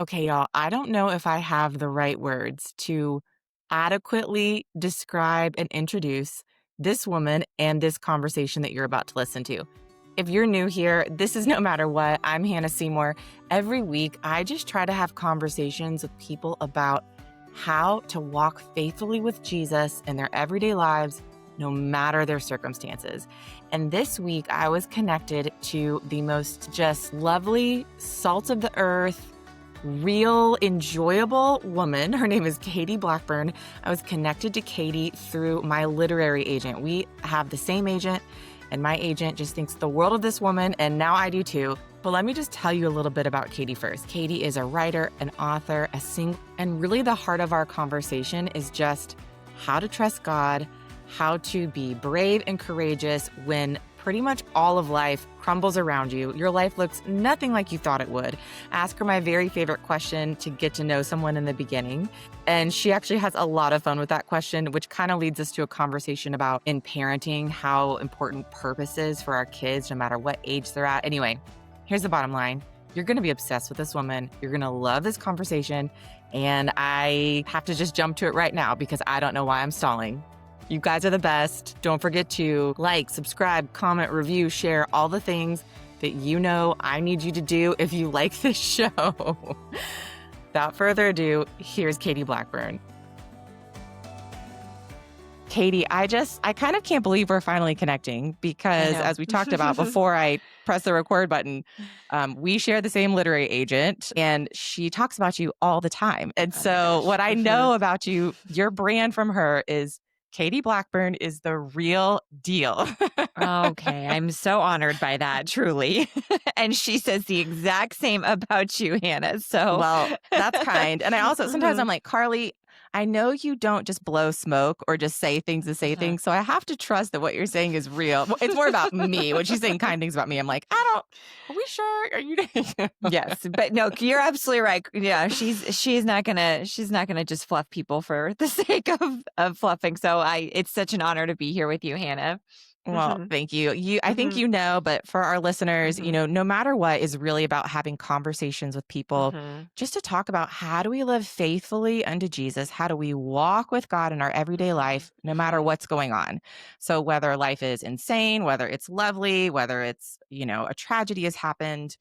Okay, y'all, I don't know if I have the right words to adequately describe and introduce this woman and this conversation that you're about to listen to. If you're new here, this is No Matter What. I'm Hannah Seymour. Every week, I just try to have conversations with people about how to walk faithfully with Jesus in their everyday lives, no matter their circumstances. And this week, I was connected to the most just lovely, salt of the earth, real, enjoyable woman. Her name is Katie Blackburn. I was connected to Katie through my literary agent. We have the same agent, and my agent just thinks the world of this woman, and now I do too. But let me just tell you a little bit about Katie first. Katie is a writer, an author, a singer, and really the heart of our conversation is just how to trust God, how to be brave and courageous when pretty much all of life crumbles around you. Your life looks nothing like you thought it would. Ask her my very favorite question to get to know someone in the beginning. And she actually has a lot of fun with that question, which kind of leads us to a conversation about in parenting, how important purpose is for our kids, no matter what age they're at. Anyway, here's the bottom line. You're going to be obsessed with this woman. You're going to love this conversation. And I have to just jump to it right now because I don't know why I'm stalling. You guys are the best. Don't forget to like, subscribe, comment, review, share all the things that you know I need you to do if you like this show. Without further ado, here's Katie Blackburn. Katie, I kind of can't believe we're finally connecting because as we talked about before I press the record button, we share the same literary agent and she talks about you all the time. And so what I know about you, your brand from her is Katie Blackburn is the real deal. Okay, I'm so honored by that, truly. And she says the exact same about you, Hannah. So, well, that's kind. And I also sometimes I'm like, Carly, I know you don't just blow smoke or just say things to say things. So I have to trust that what you're saying is real. It's more about me. When she's saying kind things about me, I'm like, are we sure? Are you? yes, but no, you're absolutely right. Yeah, she's not gonna just fluff people for the sake of fluffing. So it's such an honor to be here with you, Hannah. Well, thank you. I think you know, but for our listeners, no matter what is really about having conversations with people just to talk about how do we live faithfully unto Jesus? How do we walk with God in our everyday life, no matter what's going on? So whether life is insane, whether it's lovely, whether it's, a tragedy has happened,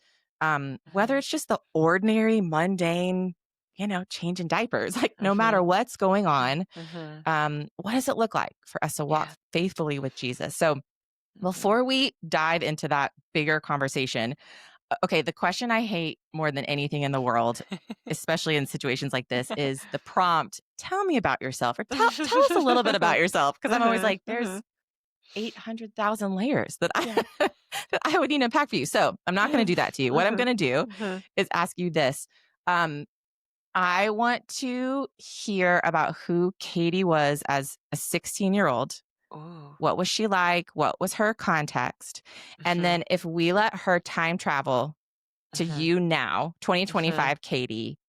whether it's just the ordinary, mundane, changing diapers, like no matter what's going on, what does it look like for us to walk faithfully with Jesus? So before we dive into that bigger conversation, okay, the question I hate more than anything in the world, especially in situations like this, is the prompt, tell me about yourself or tell us a little bit about yourself. Because I'm always like, there's 800,000 layers that that I would need to unpack for you. So I'm not going to do that to you. What I'm going to do is ask you this. I want to hear about who Katie was as a 16-year-old. Oh. What was she like? What was her context? And then if we let her time travel to you now, 2025 Katie,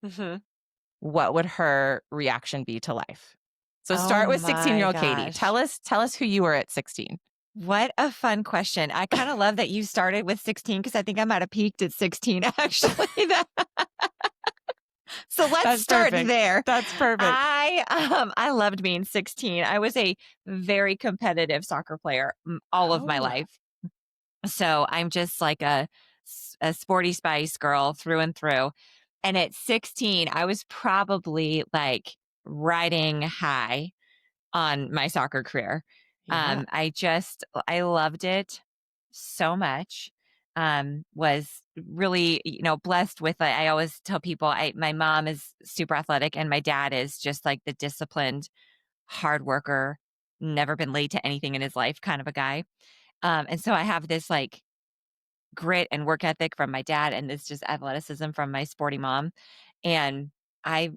what would her reaction be to life? So start with 16-year-old Katie. Tell us who you were at 16. What a fun question. I kind of love that you started with 16 because I think I might have peaked at 16 actually. So let's start there. That's perfect. I loved being 16. I was a very competitive soccer player all of my life. So I'm just like a sporty spice girl through and through. And at 16, I was probably like riding high on my soccer career. Yeah. I loved it so much. Was really, blessed with, I always tell people, my mom is super athletic and my dad is just like the disciplined, hard worker, never been late to anything in his life kind of a guy. And so I have this like grit and work ethic from my dad and this just athleticism from my sporty mom. And I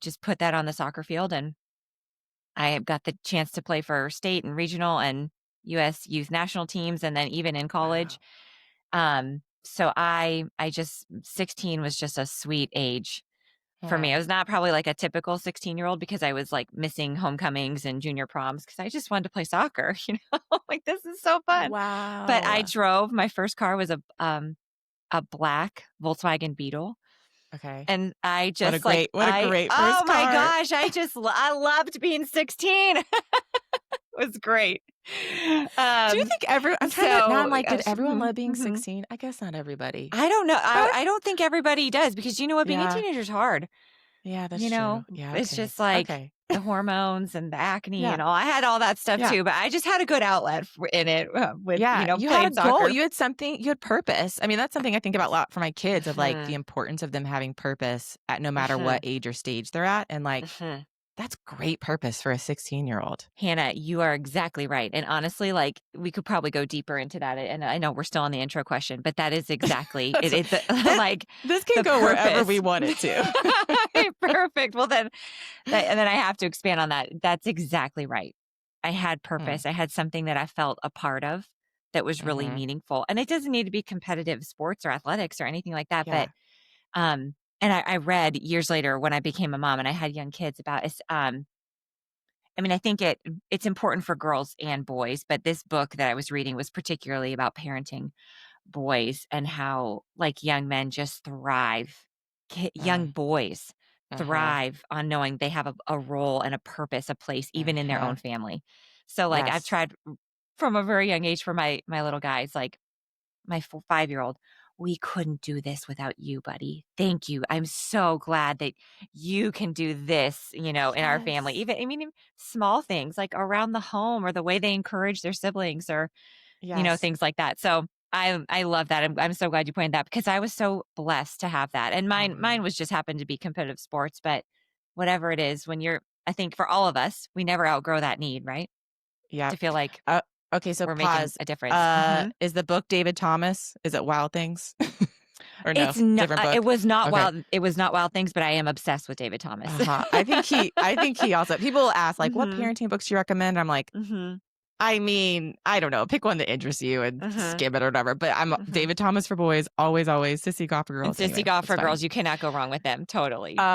just put that on the soccer field and I got the chance to play for state and regional and U.S. youth national teams. And then even in college, so I just 16 was just a sweet age for me. I was not probably like a typical 16-year-old because I was like missing homecomings and junior proms because I just wanted to play soccer, like this is so fun. Wow. But I drove, my first car was a black Volkswagen Beetle. Okay. And I What a just like, great oh first my car. gosh, I loved being 16. It was great. Do you Um, think I'm trying to now I'm so like, did gosh, everyone love being 16? I guess not everybody. I don't know. But I don't think everybody does because you know what? Being a yeah. teenager is hard. Yeah, that's You true. know, Yeah, it's okay. just like Okay. the hormones and the acne Yeah. and all. I had all that stuff Yeah. too, but I just had a good outlet in it with, Yeah, you had a playing goal, soccer. you had something, you had purpose. I mean, that's something I think about a lot for my kids of, like, the Mhm, importance of them having purpose at no matter what mhm, age or stage they're at, and, like, mhm. that's great purpose for a 16-year-old. Hannah, you are exactly right. And honestly, like we could probably go deeper into that. And I know we're still on the intro question, but that is exactly That's it. The, this like this can the go wherever we purpose. want it to. Perfect. Well, and then I have to expand on that. That's exactly right. I had Mm, purpose. I had something that I felt a part of that was really mhm. meaningful. And it doesn't need to be competitive sports or athletics or anything like that. But Yeah, and I read years later when I became a mom and I had young kids about I mean, I think it's important for girls and boys, but this book that I was reading was particularly about parenting boys and how like young men just thrive. Young mm, boys mhm, thrive on knowing they have a role and a purpose, a place, even in their own mhm. family. So like I've Yes. tried from a very young age for my little guys, like my 5-year-old, we couldn't do this without you, buddy. Thank you. I'm so glad that you can do this, in our family. Yes. Even, I mean, even small things like around the home or the way they encourage their siblings or, Yes. things like that. So I love that. I'm so glad you pointed that because I was so blessed to have that. And mine Mhm. was just happened to be competitive sports, but whatever it is, I think for all of us, we never outgrow that need, right? To Yep. feel like Uh, okay, so we're making pause. a difference. Hmm. Is the book David Thomas? Is it Wild Things? Or no, It's not different it book? was not Okay. Wild Things, but I am obsessed with David Thomas. Uh-huh. I think he also people will ask, like, "What Mhm, parenting books do you recommend?" I'm like, mhm, I mean, I don't know, pick one that interests you and mhm, skim it or whatever, but I'm mhm. David Thomas for boys, always, always, Sissy Golf for And girls. Sissy Anyway, Golf that's for fine. girls, you cannot go wrong with them. Totally,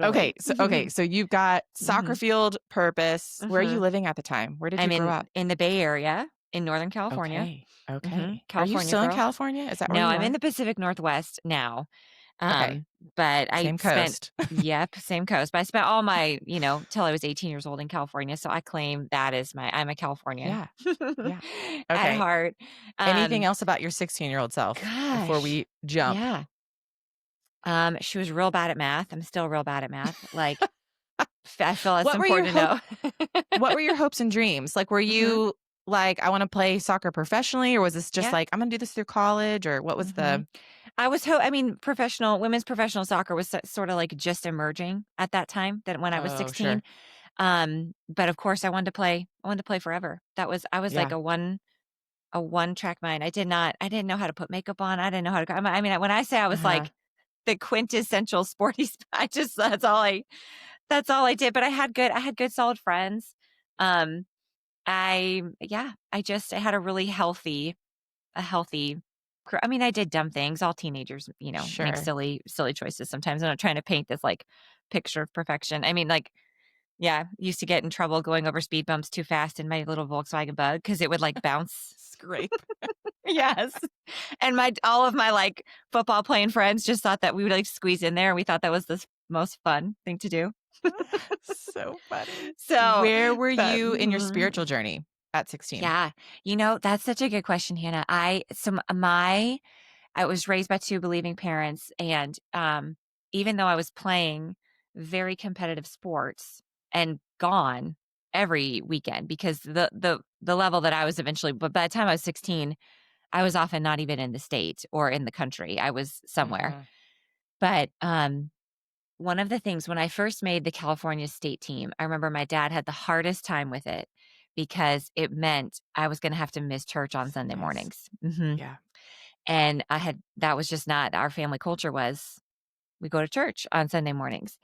Okay, totally. so you've got soccer Mhm, field, purpose. Where are you mhm. living at the time? Where did you I'm grow up? in the Bay Area in Northern California. Okay, okay. Are you California still in girl. California? Is that where No, you I'm in are? the Pacific Northwest now. Okay, But I same spent coast. Yep, same coast. But I spent all my, till I was 18 years old in California. So I claim that as I'm a Californian Yeah, yeah. at Okay. heart. Anything Um, else about your 16-year-old self before gosh. we jump? Yeah. She was real bad at math. I'm still real bad at math. Like I feel that's What were your important hope to know. what were your hopes and dreams? Like, were Mhm. you like, I wanna play soccer professionally, or was this just Yeah. like, I'm gonna do this through college, or what was Mhm. the I mean, women's professional soccer was sort of like just emerging at that time that when I was Oh, 16. sure. But of course I wanted to play forever. I was like Yeah. a one track mind. I didn't know how to put makeup on. I didn't know how to, I mean, when I say I was Uh-huh. like the quintessential sporty, that's all I did. But I had good solid friends. Um, I had a healthy, I mean, I did dumb things. All teenagers, make Sure. silly choices sometimes. I'm not trying to paint this like picture of perfection. I mean, like, yeah, used to get in trouble going over speed bumps too fast in my little Volkswagen Bug because it would like bounce. Scrape. Yes. And all of my like football playing friends just thought that we would like squeeze in there. And we thought that was the most fun thing to do. So funny. So, Where were but you in your spiritual journey at 16? yeah, that's such a good question, Hannah. I was raised by two believing parents, and even though I was playing very competitive sports and gone every weekend because the level that I was eventually, but by the time I was 16, I was often not even in the state or in the country. I was somewhere. Mhm. But one of the things when I first made the California state team, I remember my dad had the hardest time with it because it meant I was going to have to miss church on Sunday Yes. mornings. Hmm. Yeah. And that was just not our family culture was we go to church on Sunday mornings.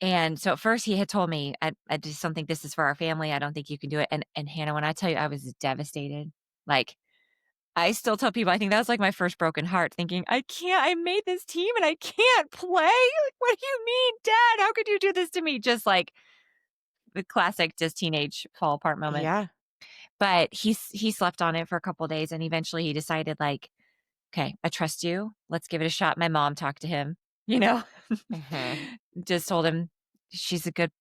And so at first he had told me, I just don't think this is for our family. I don't think you can do it. And Hannah, when I tell you I was devastated, like I still tell people I think that was like my first broken heart thinking, I made this team and I can't play. Like, what do you mean, Dad? How could you do this to me? Just like the classic just teenage fall apart moment. Yeah. But he slept on it for a couple of days and eventually he decided like, okay, I trust you. Let's give it a shot. My mom talked to him. you know? Mhm. Just told him, she's a good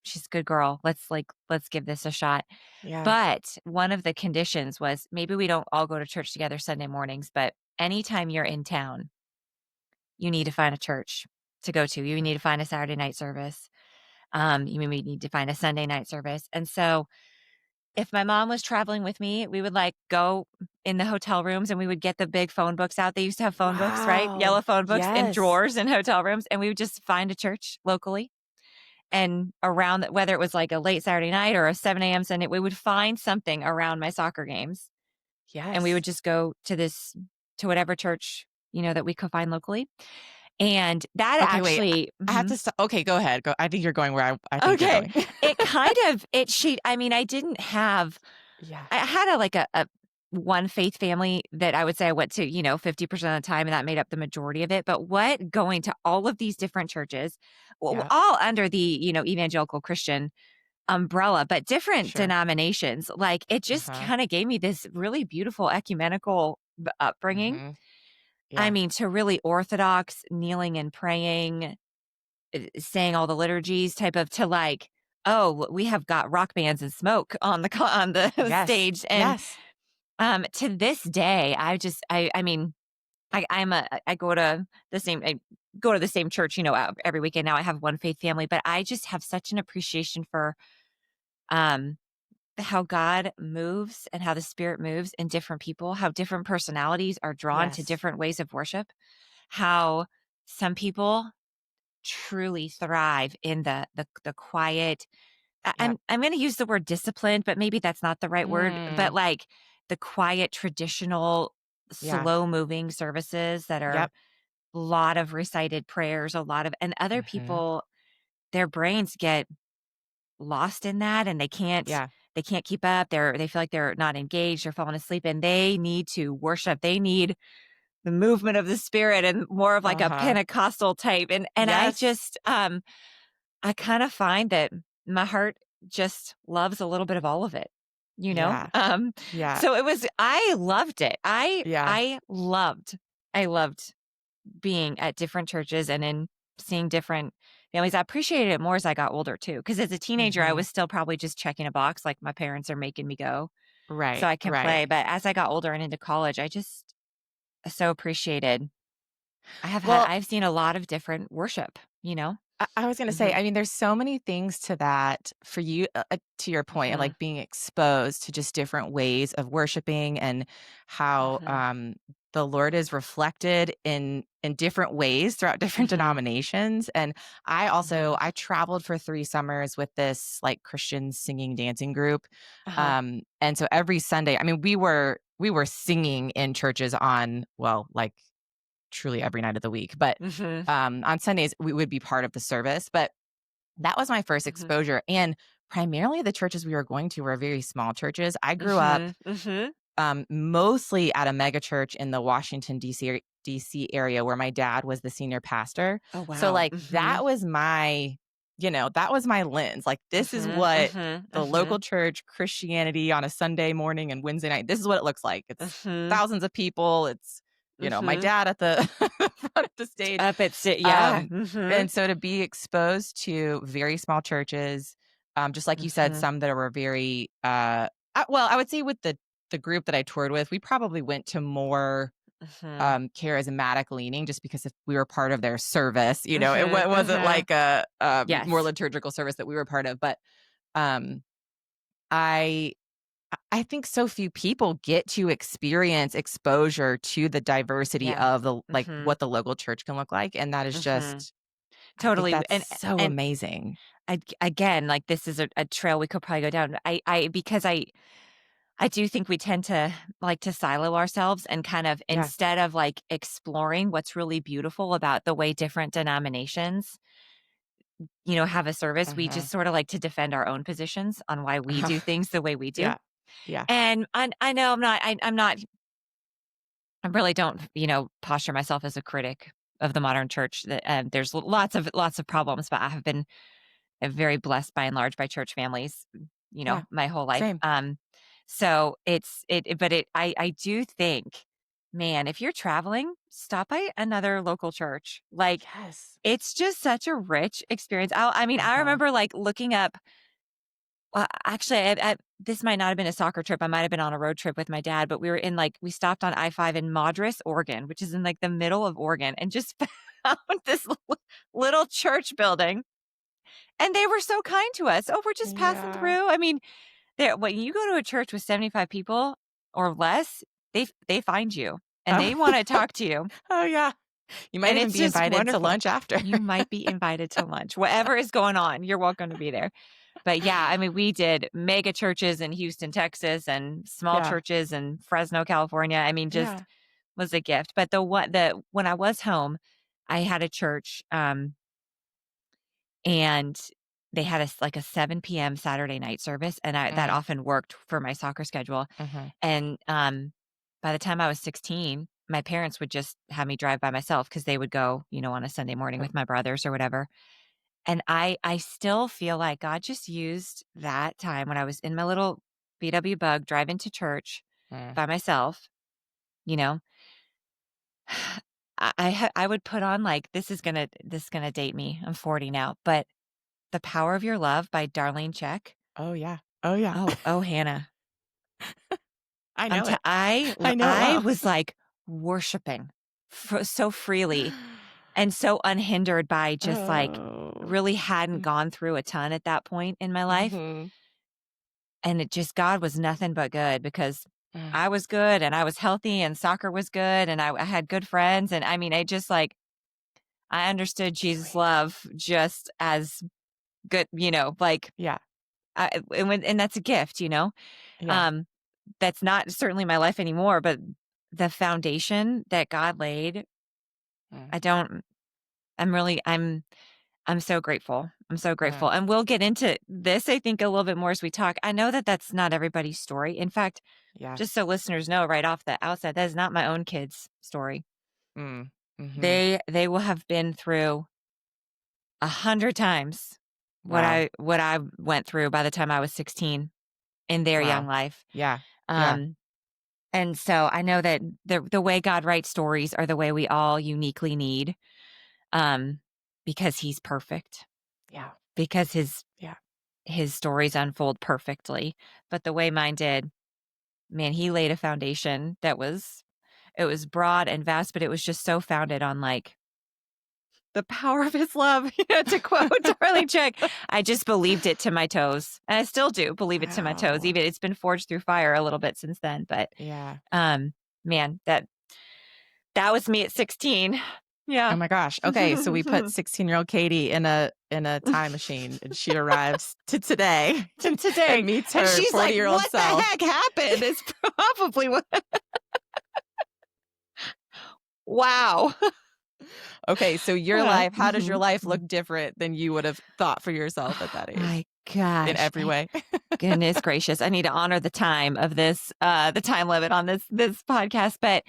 girl. Let's give this a shot." Yeah. But one of the conditions was maybe we don't all go to church together Sunday mornings, but anytime you're in town, you need to find a church to go to. You need to find a Saturday night service. You maybe need to find a Sunday night service. And so if my mom was traveling with me, we would like go in the hotel rooms and we would get the big phone books out. They used to have phone books, right? Yellow Wow. phone books in Yes. drawers in hotel rooms. And we would just find a church locally. And around whether it was like a late Saturday night or a 7 a.m. Sunday, we would find something around my soccer games. And we would Yes. just go to whatever church, that we could find locally. And that Okay, wait. actually, I have mhm. to okay, go ahead. Go. I think you're going where I think you're Okay. going. It kind of it she I mean, I didn't have Yeah. I had a one faith family that I would say I went to, 50% of the time, and that made up the majority of it. But what going to all of these different churches, Yeah. all under the, evangelical Christian umbrella, but different Sure. denominations, like it just Uh-huh. kind of gave me this really beautiful ecumenical upbringing. Mhm. I Yeah. mean, to really orthodox kneeling and praying, saying all the liturgies type of to like, oh, we have got rock bands and smoke on the on the Yes. stage. And Yes. to this day, I mean, I go to the same church, every weekend now. I have one faith family, but I just have such an appreciation for um how God moves and how the spirit moves in different people, how different personalities are drawn to Yes. different ways of worship, how some people truly thrive in the quiet. Yep. I'm going to use the word disciplined, but maybe that's not the right word. But Mm. like the quiet, traditional, Yeah. slow moving services that are Yep. a lot of recited prayers, and other Mhm. people, their brains get lost in that and Yeah. they can't keep up. They feel like they're not engaged, they're falling asleep, and they need to worship. They need the movement of the spirit and more of like a Uh-huh. Pentecostal type. And I Yes. just I kind of find that my heart just loves a little bit of all of it, you know? Yeah. Um, Yeah. so I loved it. Yeah. I loved being at different churches and in seeing different families. I appreciated it more as I got older too. Cause as a teenager, I Mhm. was still probably just checking a box, like my parents are making me go so Right. I can Right. play. But as I got older and into college, I just so appreciated. Well, I've seen a lot of different worship, you know? I was gonna say, Mhm. I mean, there's so many things to that for you, to your point of, Mhm. like, being exposed to just different ways of worshiping and how, Mhm. the Lord is reflected in different ways throughout different Mhm. denominations, and Mhm. I traveled for 3 summers with this, like, Christian singing dancing group, Uh-huh. and so every Sunday, I mean, we were singing in churches on, well, like, truly every night of the week, but, Mhm. on Sundays, we would be part of the service, but that was my first Mhm. exposure, and primarily the churches we were going to were very small churches. I grew up, Mhm. Mhm. mostly at a mega church in the Washington, DC area where my dad was the senior pastor. Oh, So, wow. like, Mhm. that was my lens, like, this is Mhm. what Mhm. the local Mhm. church Christianity on a Sunday morning and Wednesday night, this is what it looks like. It's Mhm. thousands of people, it's, my Mhm. dad at the front of the stage. Up at yeah. Um, Mhm. and so to be exposed to very small churches, just like you said, Mhm. some that were very, I would say with the group that I toured with, we probably went to more, Mhm. charismatic leaning just because if we were part of their service, Mhm. wasn't Mhm. like a more Yes. liturgical service that we were part of. But um, I I think so few people get to experience exposure to the diversity Yeah. of Mhm. what the local church can look like, and that is Mhm. just, I think Totally. that's so And amazing. again, like this is a trail we could probably go down. Because I do think we tend to like to silo ourselves and kind of Yeah. instead of like exploring what's really beautiful about the way different denominations, have a service, we Mhm. just sort of like to defend our own positions on why we do things the way we do. Yeah. Yeah. And I know I'm not I really don't, posture myself as a critic of the modern church. That there's lots of problems, but I have been very blessed by and large by church families, Yeah. my whole life. Same. So but I do think man, if you're traveling, stop by another local church. Like, Yes. it's just such a rich experience. I mean, I Uh-huh. remember, like, looking up actually, this might not have been a soccer trip. I might have been on a road trip with my dad, but we were in, like we stopped on I-5 in Madras, Oregon, which is in, like, the middle of Oregon, and just found this little church building, and they were so kind to us. "Oh, we're just passing Yeah. through." I mean, when you go to a church with 75 people or less, they find you, and Oh. they wanna talk to you, Oh, yeah. You might and even it's be just invited to wonderful. lunch after. You might be invited to lunch. Whatever is going on, you're welcome to be there. But yeah, I mean, we did mega churches in Houston, Texas, and small Yeah. churches in Fresno, California. I mean, just Yeah. was a gift. But when I was home, I had a church, and they had like a 7 p.m. Saturday night service, and that Mm. often worked for my soccer schedule. Mhm. And by the time I was 16, my parents would just have me drive by myself because they would go, on a Sunday morning Oh. with my brothers or whatever. And I still feel like God just used that time when I was in my little VW Bug driving to church Mm. by myself, you know, I would put on, like, this is gonna date me. I'm 40 now, but "The Power of Your Love" by Darlene Check. Oh, yeah. Oh, yeah. Oh, Hannah. I know it. I know it I well. was, like, worshiping so freely and so unhindered by just, like, Oh. really hadn't gone through a ton at that point in my life. Mhm. And God was nothing but good because Mm. I was good and I was healthy and soccer was good and I had good friends. And I mean, I understood Jesus' Sweet. love just as good, like, Yeah. and that's a gift, Yeah. um, that's not certainly my life anymore, but the foundation that God laid, Mm. I don't, I'm really, I'm so grateful. I'm so Mm. grateful. And we'll get into this, I think, a little bit more as we talk. I know that that's not everybody's story. In fact, Yeah. just so listeners know right off the outset, that is not my own kids' story. Mm. Mhm. They will have been through 100 times Wow. what I went through by the time I was 16 in their young Wow. life. Yeah. Yeah. Um, and so I know that the way God writes stories are the way we all uniquely need, um, because He's perfect, Yeah. because Yeah. his stories unfold perfectly. But the way mine did, man, he laid a foundation that it was broad and vast, but it was just so founded on, like, the power of his love, to quote Darlene Check. I just believed it to my toes. And I still do believe it to my toes. Wow. Even it's been forged through fire a little bit since then. But Yeah. man, that was me at 16. Oh Yeah. my gosh. Okay, so we put 16-year-old Katie in a time machine, and she arrives to today To today. and meets And her she's like, 40-year-old what the self. heck happened? It's probably what wow. Okay, so your Uh, life, how does your mhm, life look mhm. different than you would have thought for yourself at Oh that age my in gosh. every way? Goodness gracious. I need to honor the time of this, the time limit on this podcast, but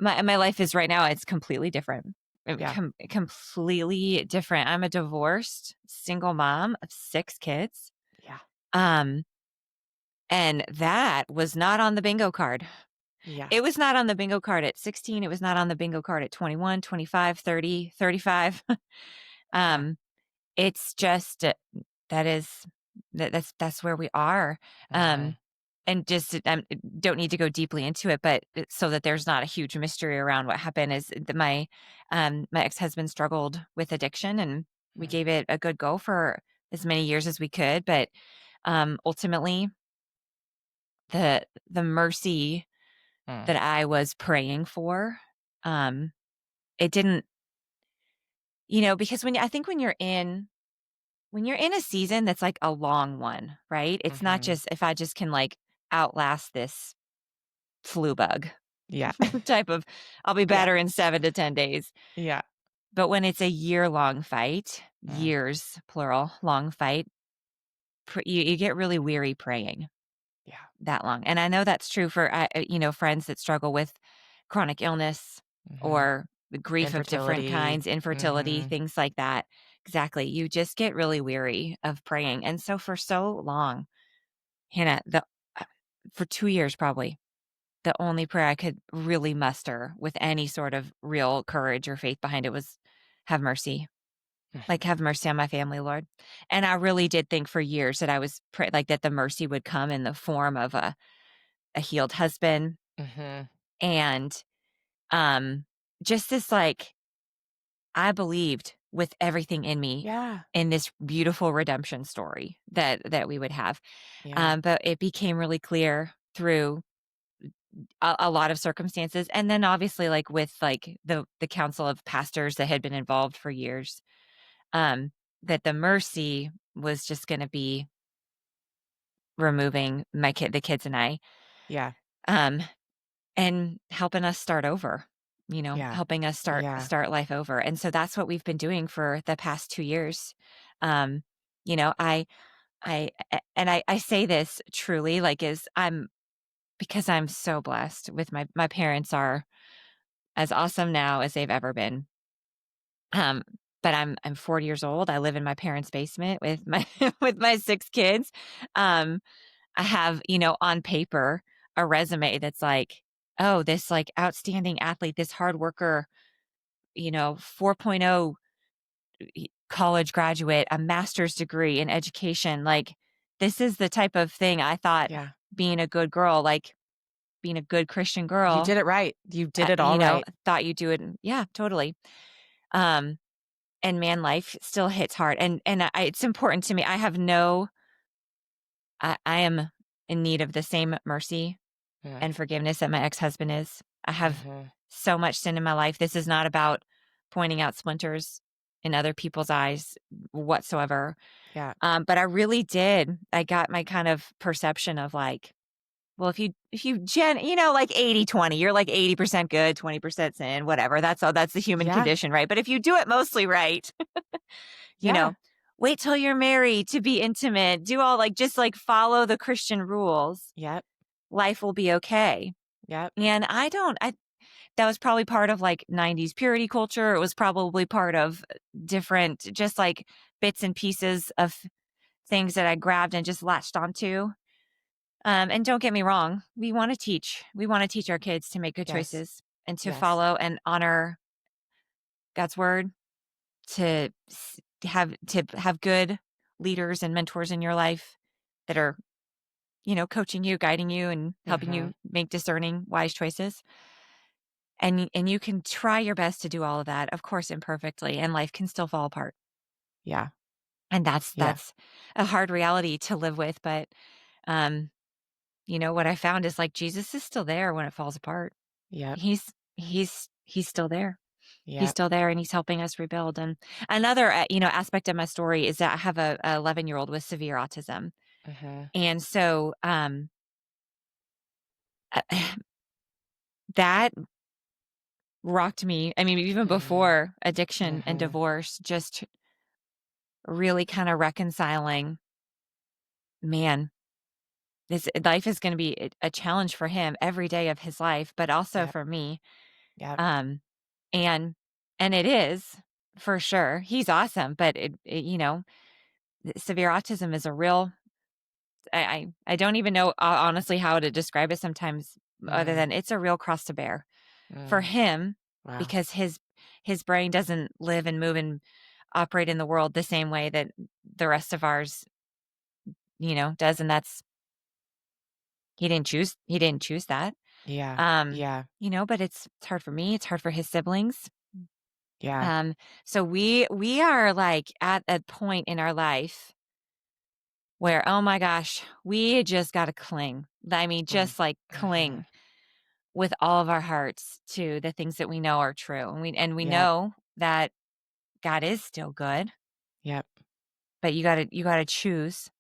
my life is right now, it's completely different. Yeah. Completely different. I'm a divorced single mom of 6 kids. Yeah. Um, and that was not on the bingo card. Yeah. It was not on the bingo card at 16. It was not on the bingo card at 21, 25, 30, 35. Yeah. Um, it's just that is that's where we are. Mhm. Um, and just don't need to go deeply into it, but so that there's not a huge mystery around what happened is my ex-husband struggled with addiction, and we Mm. gave it a good go for as many years as we could, but ultimately the mercy Mm. that I was praying for, um, it didn't, because I think when you're in a season that's like a long one, right? It's not Mhm. just if I just can, like, outlast this flu bug Yeah. type of I'll be Yeah. better in 7 to 10 days. Yeah. But when it's a year-long fight, Mm. years, plural, long fight, you get really weary praying Yeah. that long. And I know that's true for, friends that struggle with chronic illness Mhm. or the grief of different Infertility. kinds, infertility, Mhm. things like that. Exactly. You just get really weary of praying. And so for so long, Hannah, for 2 years probably, the only prayer I could really muster with any sort of real courage or faith behind it was, "Have mercy. Like, have mercy on my family, Lord." And I really did think for years that I was like, that the mercy would come in the form of a healed husband Mhm. and, um, just this, like, I believed with everything in me Yeah. in this beautiful redemption story that we would have. Yeah. But it became really clear through a lot of circumstances, and then obviously, like, with, like, the council of pastors that had been involved for years, um, that the mercy was just gonna be removing the kids and I, Yeah. um, and helping us start over, Yeah. helping us Yeah. start life over, and so that's what we've been doing for the past 2 years. Um, you know, and I say this truly, like, is I'm because I'm so blessed with my parents are as awesome now as they've ever been. Um, but I'm 40 years old. I live in my parents' basement with my with my 6 kids. Um, I have, on paper, a resume that's like, "Oh, this, like, outstanding athlete, this hard worker, 4.0 college graduate, a master's degree in education." Like, this is the type of thing I thought Yeah. being a good girl, like, being a good Christian You girl, did it right. You did it all right. thought you do it yeah, totally. Um, and man, life still hits hard, and it's important to me. I am in need of the same mercy Yeah. and forgiveness that my ex-husband is. I have Mhm. so much sin in my life. This is not about pointing out splinters in other people's eyes whatsoever. Yeah. But I really did. I got my kind of perception of like, well, like 80-20, you're like 80% good, 20% sin, whatever. That's all. That's the human Yeah. condition, right? But if you do it mostly right, you Yeah. know, wait till you're married to be intimate, do all like, just like follow the Christian rules, Yep. life will be okay. Yep. And that was probably part of like 90s purity culture. It was probably part of different, just like bits and pieces of things that I grabbed and just latched onto. And don't get me wrong, we want to teach our kids to make good Yes. choices and to Yes. follow and honor God's word, to have good leaders and mentors in your life that are, coaching you, guiding you, and helping you Mhm. make discerning, wise choices. And you can try your best to do all of that, of course, imperfectly, and life can still fall apart. Yeah. And that's Yeah. that's a hard reality to live with. But um, what I found is like Jesus is still there when it falls apart. Yep. He's still there. He's Yep. still there, and he's helping us rebuild. And another, aspect of my story is that I have a 11-year-old with severe autism. Mhm. And so, uh, that rocked me. I mean, even Mhm. before addiction and Mhm. divorce, just really kind of reconciling, man, this life is going to be a challenge for him every day of his life, but also Yep. for me. Yep. Um, and and it is for sure. He's awesome, but severe autism is a real. I don't even know honestly how to describe it sometimes, other Mm. than it's a real cross to bear for Mm. him Wow. because his brain doesn't live and move and operate in the world the same way that the rest of ours, does, and that's he didn't choose that. Yeah. Um, Yeah. but it's hard for me, it's hard for his siblings. Yeah. So we are like at a point in our life where, oh my gosh, we just got to cling. I mean, Mm. just like Mhm. cling with all of our hearts to the things that we know are true. And we Yep. know that God is still good, Yep. but you got to choose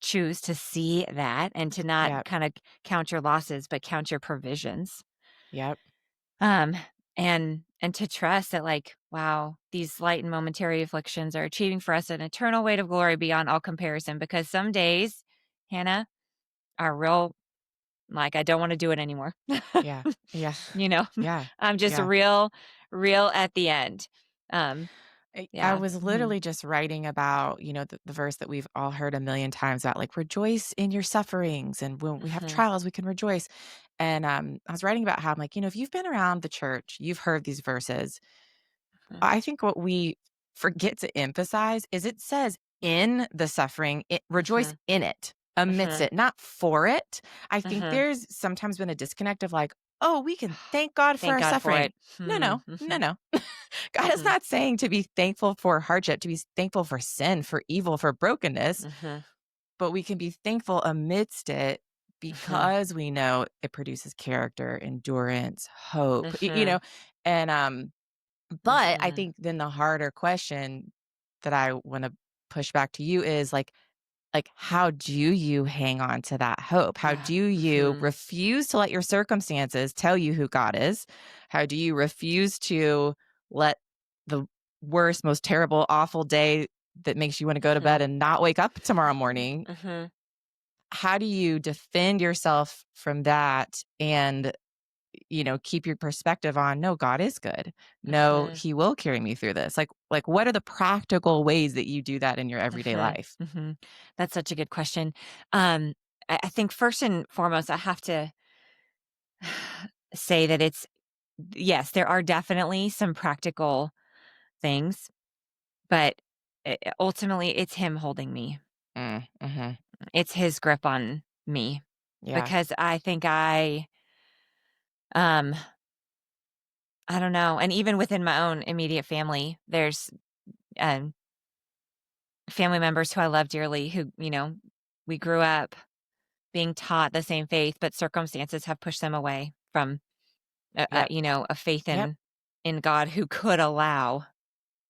to see that and to not Yep. kind of count your losses, but count your provisions. Yep. Um, and to trust that, like, wow, these light and momentary afflictions are achieving for us an eternal weight of glory beyond all comparison. Because some days, Hannah, are real, like, I don't want to do it anymore. Yeah. Yeah. you know, Yeah. I'm just Yeah. real at the end. Um, I Yeah. was Mhm. literally just writing about, the verse that we've all heard a million times about, like, rejoice in your sufferings. And when we have Mhm. trials, we can rejoice. And I was writing about how I'm like, if you've been around the church, you've heard these verses. Mhm. I think what we forget to emphasize is it says in the suffering, rejoice Mhm. in it, amidst Mhm. it, not for it. I think Mhm. there's sometimes been a disconnect of like, oh, we can thank God for Thank our God for suffering. it. No, Mhm. no, no, Mhm. no. God is Mhm. not saying to be thankful for hardship, to be thankful for sin, for evil, for brokenness, Mhm. but we can be thankful amidst it Mhm. because we know it produces character, endurance, hope, Mhm. and but I Mhm. think then the harder question that I wanna push back to you is like, how do you hang on to that hope? How Yeah. do you Mhm. refuse to let your circumstances tell you who God is? How do you refuse to let the worst, most terrible, awful day that makes you wanna go to bed Mhm. and not wake up tomorrow morning? Mhm. How do you defend yourself from that and keep your perspective on, no, God is good. No, Mhm. he will carry me through this. Like what are the practical ways that you do that in your everyday Mhm. life? Mhm. That's such a good question. Um, I think first and foremost, I have to say that yes, there are definitely some practical things, but ultimately, it's him holding me. Mhm. It's his grip on me Yeah. because I think um, I don't know. And even within my own immediate family, there's um, family members who I love dearly who, we grew up being taught the same faith, but circumstances have pushed them away from, Yep. a faith Yep. in God who could allow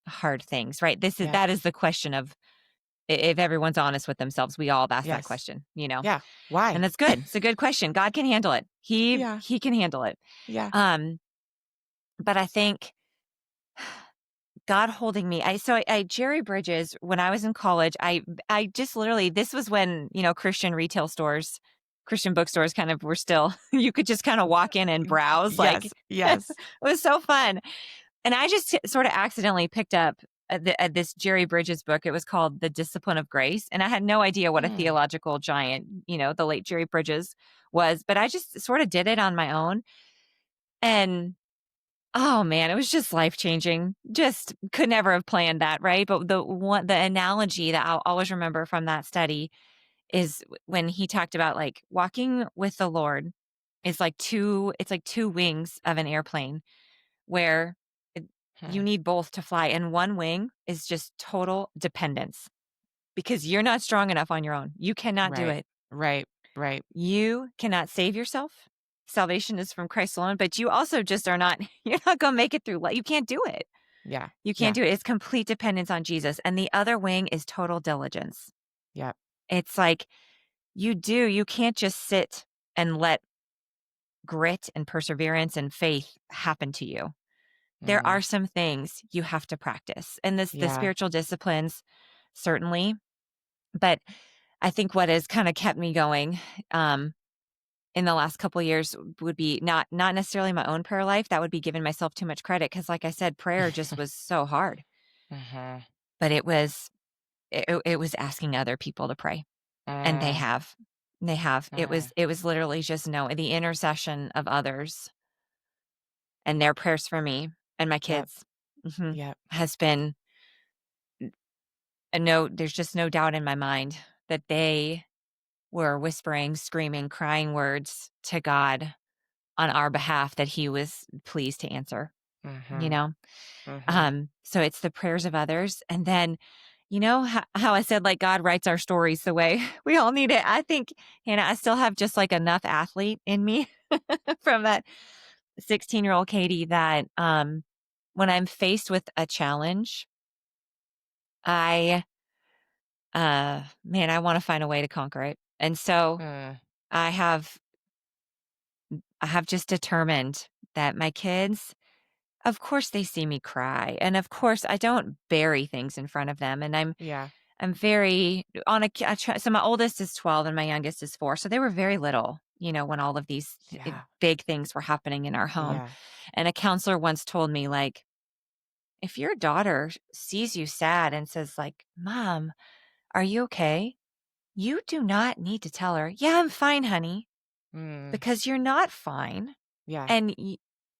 hard things, right? Yep. That is the question of if everyone's honest with themselves, we all have asked that Yes. question. Yeah. And Why? that's good. It's a good question. God can handle it. He Yeah. he can handle it. Yeah. Um, but I think God holding me. I Jerry Bridges when I was in college, I just literally this was when, Christian retail stores, Christian bookstores kind of were still you could just kind of walk in and browse like Yes. it Yes. was so fun. And I just sort of accidentally picked up this Jerry Bridges book. It was called The Discipline of Grace, and I had no idea what a Mm. theological giant, the late Jerry Bridges was, but I just sort of did it on my own. And oh man, it was just life-changing. Just could never have planned that, right? But the analogy that I'll always remember from that study is when he talked about like walking with the Lord is like two wings of an airplane where it, you Hmm. need both to fly and one wing is just total dependence because you're not strong enough on your own. You cannot do Right. it. Right. Right. You cannot save yourself. Salvation is from Christ alone, but you also just are not you're not going to make it through life. You can't do it. Yeah. You can't Yeah. do it. It's complete dependence on Jesus. And the other wing is total diligence. Yep. It's like you can't just sit and let grit and perseverance and faith happen to you. There Mm. are some things you have to practice. And the Yeah. spiritual disciplines certainly, but I think what has kind of kept me going in the last couple of years would be not necessarily my own prayer life. That would be giving myself too much credit because like I said, prayer just was so hard. Mhm. But it was asking other people to pray. And they Mm. have. They have. It was Mm. it was literally just no the intercession of others and their prayers for me and my Yep. kids Yep. has been no there's just no doubt in my mind that they were whispering, screaming, crying words to God on our behalf that he was pleased to answer, you Mhm. know? Mhm. So it's the prayers of others. And then, how I said, like, God writes our stories the way we all need it. I think, Hannah, I still have just like enough athlete in me from that 16-year-old Katie that when I'm faced with a challenge, I, man, I want to find a way to conquer it. And so Mm. I have, I have just determined that my kids, of course, they see me cry, and of course, I don't bury things in front of them, and Yeah. I'm very on a so my oldest is 12 and my youngest is 4, so they were very little, when all of these Yeah. big things were happening in our home, Yeah. and a counselor once told me, like, if your daughter sees you sad and says like, "Mom, are you okay?" You do not need to tell her, "Yeah, I'm fine, honey," Mm, because you're not fine. yeah. And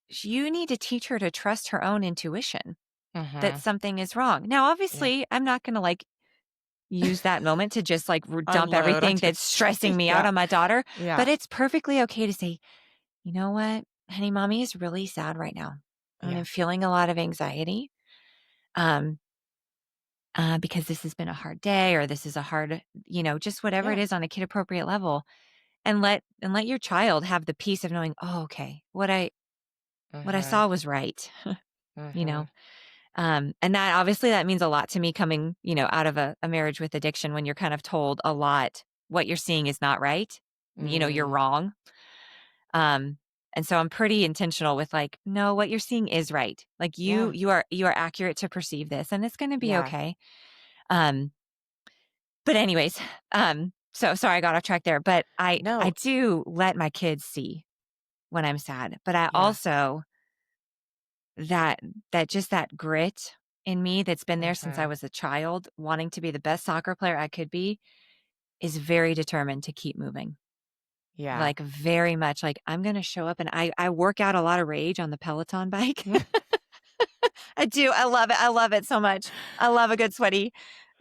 you need to teach her to trust her own intuition that Mhm. something is wrong. Now, Yeah. obviously, I'm not going to like use that moment to just like dump Unload everything onto that's stressing me out Yeah. on my daughter, Yeah. but it's perfectly okay to say, "You know what, honey, mommy is really sad right now. And Yeah. I'm feeling a lot of anxiety. Um, because this has been a hard day or this is a hard, just whatever it Yeah. is on a kid appropriate level and let your child have the peace of knowing, oh, okay, what I Mhm. saw was right, you know? Mhm. And that obviously that means a lot to me coming, out of a marriage with addiction when you're kind of told a lot, what you're seeing is not right. You're Mm. wrong. Um, and so I'm pretty intentional with like, no, what you're seeing is right. Like you, Yeah. you are accurate to perceive this and it's going to be Yeah. okay. Um, but anyways, so sorry I got off track there, but I No. do let my kids see when I'm sad, but I Yeah. also that that grit in me that's been there since I Mhm. was a child, wanting to be the best soccer player I could be, is very determined to keep moving. Yeah. Like very much like I'm gonna show up and I work out a lot of rage on the Peloton bike. I do. I love it. I love it so much. I love a good sweaty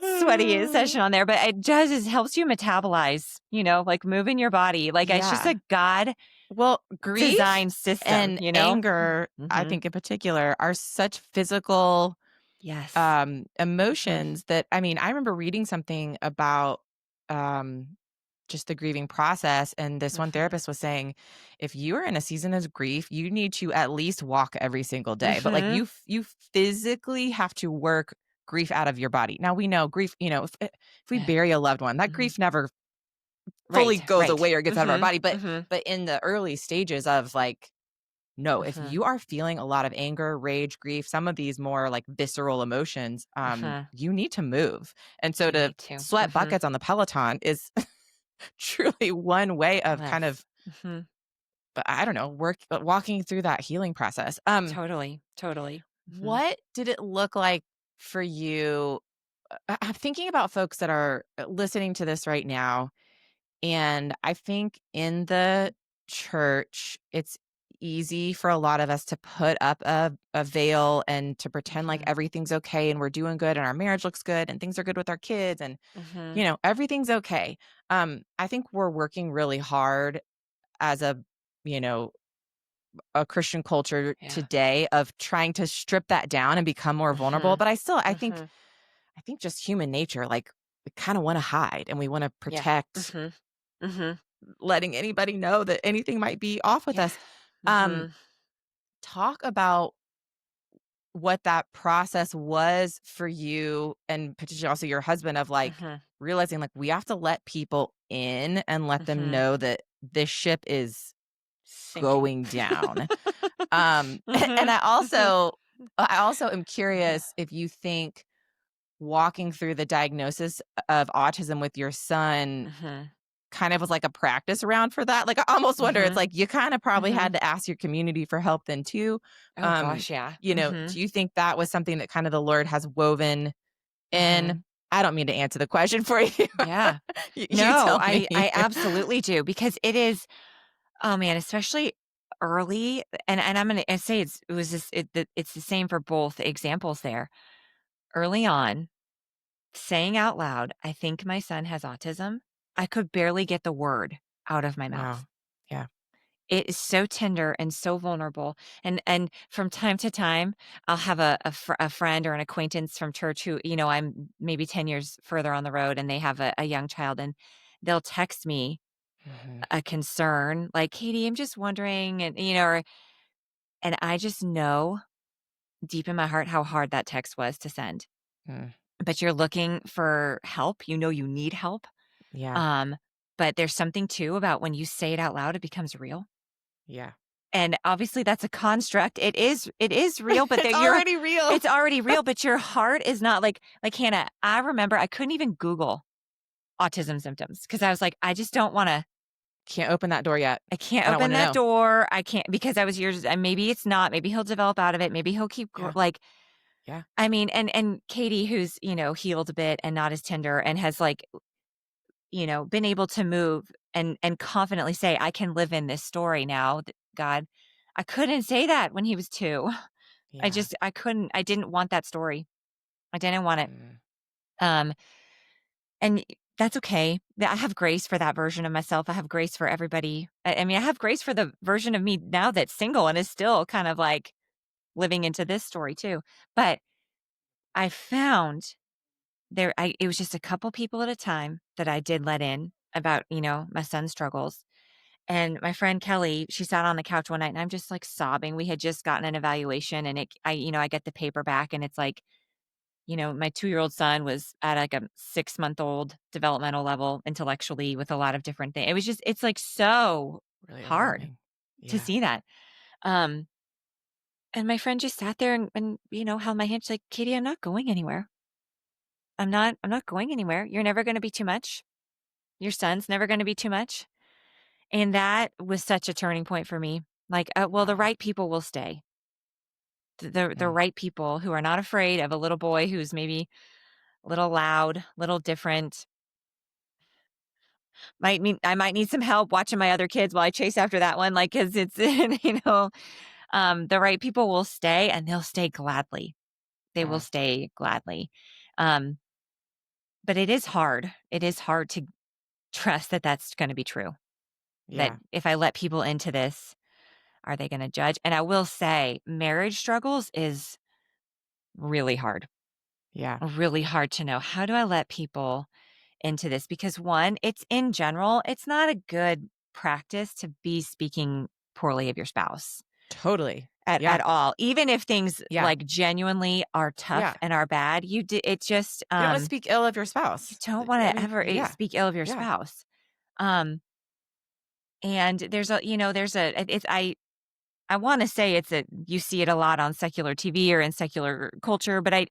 session on there, but it helps you metabolize, like moving your body. Like it's just Yeah. a God Well, grief designed system, and anger, I Mhm. think in particular, are such physical Yes. Mhm. emotions that I mean, I remember reading something about um just the grieving process, and this one Mhm. therapist was saying if you are in a season of grief, you need to at least walk every single day. But like Mhm. you physically have to work grief out of your body. Now we know grief, if we Yeah. bury a loved one, that Mhm. grief never fully Right, goes right. away or gets out of our Mhm. body, but Mhm. in the early stages of like no, if Mhm. you are feeling a lot of anger, rage, grief, some of these more like visceral emotions, Mhm. you need to move. And so You to need to. sweat Mhm. buckets on the Peloton is truly one way of kind Yes. of, Mhm. I don't know, walking through that healing process. Totally, totally. Mhm. What did it look like for you? I'm thinking about folks that are listening to this right now. And I think in the church, it's easy for a lot of us to put up a veil and to pretend like Mhm. everything's okay and we're doing good and our marriage looks good and things are good with our kids and Mhm. everything's okay. I think we're working really hard as you know a Christian culture Yeah. today of trying to strip that down and become more vulnerable. Mhm. But Mhm. I think just human nature, like we kind of want to hide and we want to Yeah. protect Mhm. Mhm. letting anybody know that anything might be off with Yeah. us. Um, Mhm. Talk about what that process was for you and potentially also your husband of like Mhm. realizing like we have to let people in and let them Mhm. know that this ship is Sinking. going down. And Mhm. Mhm. I also am Uh-huh. curious if you think walking through the diagnosis of autism with your son Mhm. kind of was like a practice round for that. Like, I almost wonder, it's Mhm. like you kind of probably had Mhm. to ask your community for help then too. Oh gosh, yeah. Do Mhm. you think that was something that kind of the Lord has woven in? Mhm. I don't mean to answer the question for you. Yeah. You No, tell me. I absolutely do because it is. Oh man, especially early, and I'm gonna say it's the same for both examples there. Early on, saying out loud, "I think my son has autism," I could barely get the word out of my mouth. Wow. Yeah. It is so tender and so vulnerable, and from time to time, I'll have a friend or an acquaintance from church who, I'm maybe 10 years further on the road, and they have a young child, and they'll text me Mhm. a concern like, "Katie, I'm just wondering," and I just know deep in my heart how hard that text was to send. Mm. But you're looking for help, you need help, Yeah. um, but there's something too about when you say it out loud, it becomes real, Yeah. and obviously that's a construct. It is real, but It's that you're already real. it's already real, but your heart is not like Hannah, I remember I couldn't even Google autism symptoms because I was like, "I just don't wanna Can't open that door yet. I can't I don't open want to that know. door. I can't because I was years and maybe it's not, maybe he'll develop out of it, maybe he'll keep Yeah. like Yeah. I mean, and Katie, who's, healed a bit and not as tender and has, like, been able to move and confidently say, "I can live in this story now, God." I couldn't say that when he was 2. Yeah. I couldn't. I didn't want that story. I didn't want it. Mm. Um, and that's okay. I have grace for that version of myself. I have grace for everybody. I mean, I have grace for the version of me now that's single and is still kind of like living into this story too. But I found it was just a couple people at a time that I did let in about, my son's struggles. And my friend Kelly, she sat on the couch one night and I'm just like sobbing. We had just gotten an evaluation and I get the paper back and it's like, my 2-year-old son was at like a 6-month-old developmental level intellectually with a lot of different things. It's like so Really hard alarming. to Yeah. see that. Um, and my friend just sat there and held my hand. She's like, Katie, I'm not going anywhere. I'm not going anywhere. You're never going to be too much. Your son's never going to be too much. And that was such a turning point for me. Like, well, the Wow. right people will stay. The Mm. right people who are not afraid of a little boy who's maybe a little loud, little different. I might need some help watching my other kids while I chase after that one, like, 'cause it's the right people will stay and they'll stay gladly. They will Mm. stay gladly. Um, but it is hard. It is hard to trust that that's gonna be true. That Yeah. if I let people into this, are they gonna judge? And I will say marriage struggles is really hard. Yeah. Really hard to know, how do I let people into this? Because one, it's in general, it's not a good practice to be speaking poorly of your spouse Totally. at Yeah. all. Even if things Yeah. like genuinely are tough Yeah. and are bad, it just You don't wanna speak ill of your you spouse. don't I want to mean, ever yeah. speak ill of your Yeah. spouse. Um and there's a it's I want to say it's a you see it a lot on secular TV or in secular culture, but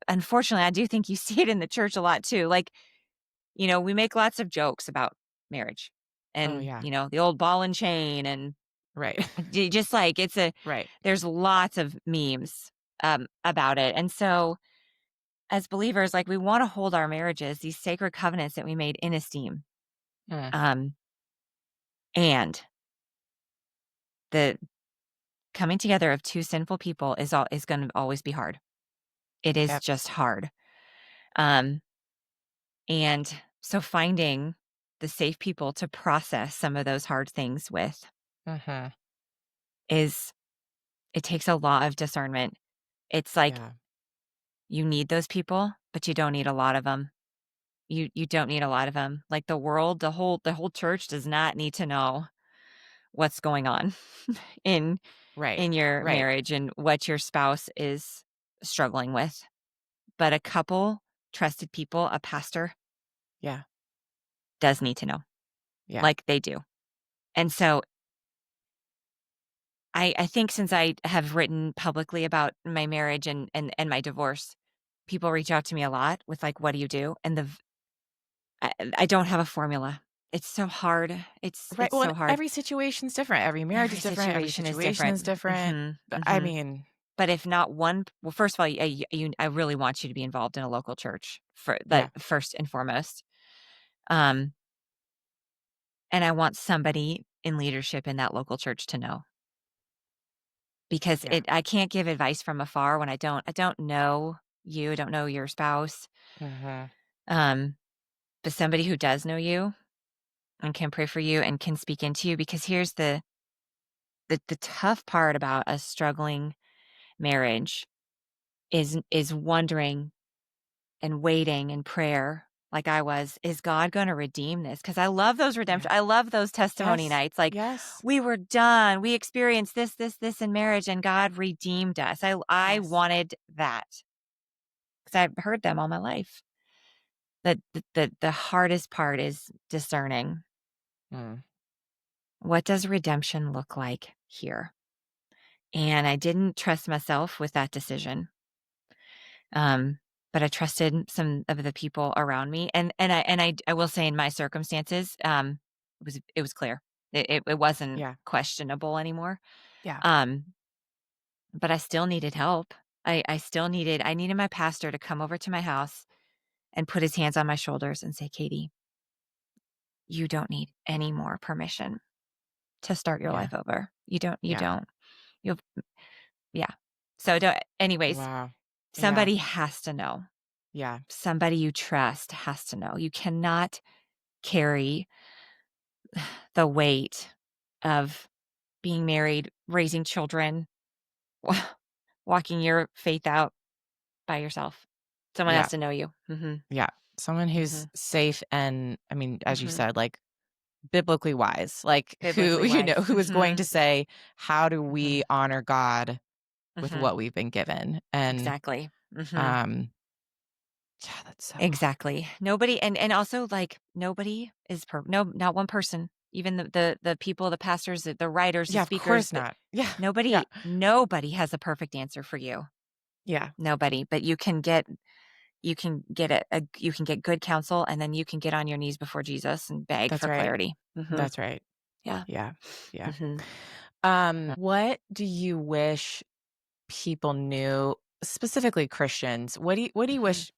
unfortunately I do think you see it in the church a lot too. Like, we make lots of jokes about marriage Oh, and, yeah. the old ball and chain and Right. just like Right. there's lots of memes about it. And so as believers, like we want to hold our marriages, these sacred covenants that we made in esteem. Mm. Um, and the coming together of two sinful people is going to always be hard. It is Yep. just hard. Um, and so finding the safe people to process some of those hard things with Mhm. is it takes a lot of discernment. It's like Yeah. you need those people, but you don't need a lot of them. You don't need a lot of them. Like the world, the whole church does not need to know what's going on in Right. in your Right. marriage and what your spouse is struggling with. But a couple trusted people, a pastor Yeah. does need to know, Yeah. like they do. And so I think since I have written publicly about my marriage and my divorce, people reach out to me a lot with like, "What do you do?" And I don't have a formula. It's so hard. Right, It's well, and so hard. every situation's different, every marriage Every is different, every situation is situation is different. different. Mhm, But, I mhm. mean, But if not one, well, first of all, I really want you to be involved in a local church for that yeah. first and foremost. Um, and I want somebody in leadership in that local church to know because Yeah. I can't give advice from afar when I don't know you, I don't know your spouse. Mhm. Um, but somebody who does know you and can pray for you and can speak into you because here's the tough part about a struggling marriage is wondering and waiting in prayer like I was, is God gonna redeem this? Because I love those Yeah. redemption I love those testimony Yes. nights, like, Yes. "We were done, we experienced this, this, this in marriage, and God redeemed us." I Yes. wanted that because 'cause I've heard them all my life. The hardest part is discerning, Mm. what does redemption look like here? And I didn't trust myself with that decision. Um, but I trusted some of the people around me, and I will say in my circumstances, it was clear. It wasn't Yeah. questionable anymore. Yeah. Um, but I still needed help. I needed my pastor to come over to my house and put his hands on my shoulders and say, "Katie, you don't need any more permission to start your Yeah. life over. You Yeah. don't. You'll." Yeah. So, do anyways, Wow. Yeah. somebody has to know. Yeah. Somebody you trust has to know. You cannot carry the weight of being married, raising children, walking your faith out by yourself. Someone has Yeah. to know you. Mhm. Yeah. Someone who's Mhm. safe and, I mean, as you Mhm. said, like, biblically wise, like, who, Biblically wise. who is going to Mhm. say, "How do we Mhm. honor God with Mhm. what we've been given?" And, Exactly. Mhm. um, yeah, that's so Exactly. Nobody, and also, like, nobody is no, not one person, even the people, the pastors, the writers, the yeah, of speakers, course not. Yeah. Yeah. nobody has a perfect answer for you. Yeah. Nobody, but you can get you can get good counsel, and then you can get on your knees before Jesus and beg That's for right. clarity. Mhm. That's right. Yeah. Yeah. Yeah. Mhm. What do you wish people knew, specifically Christians? What do you Mhm. wish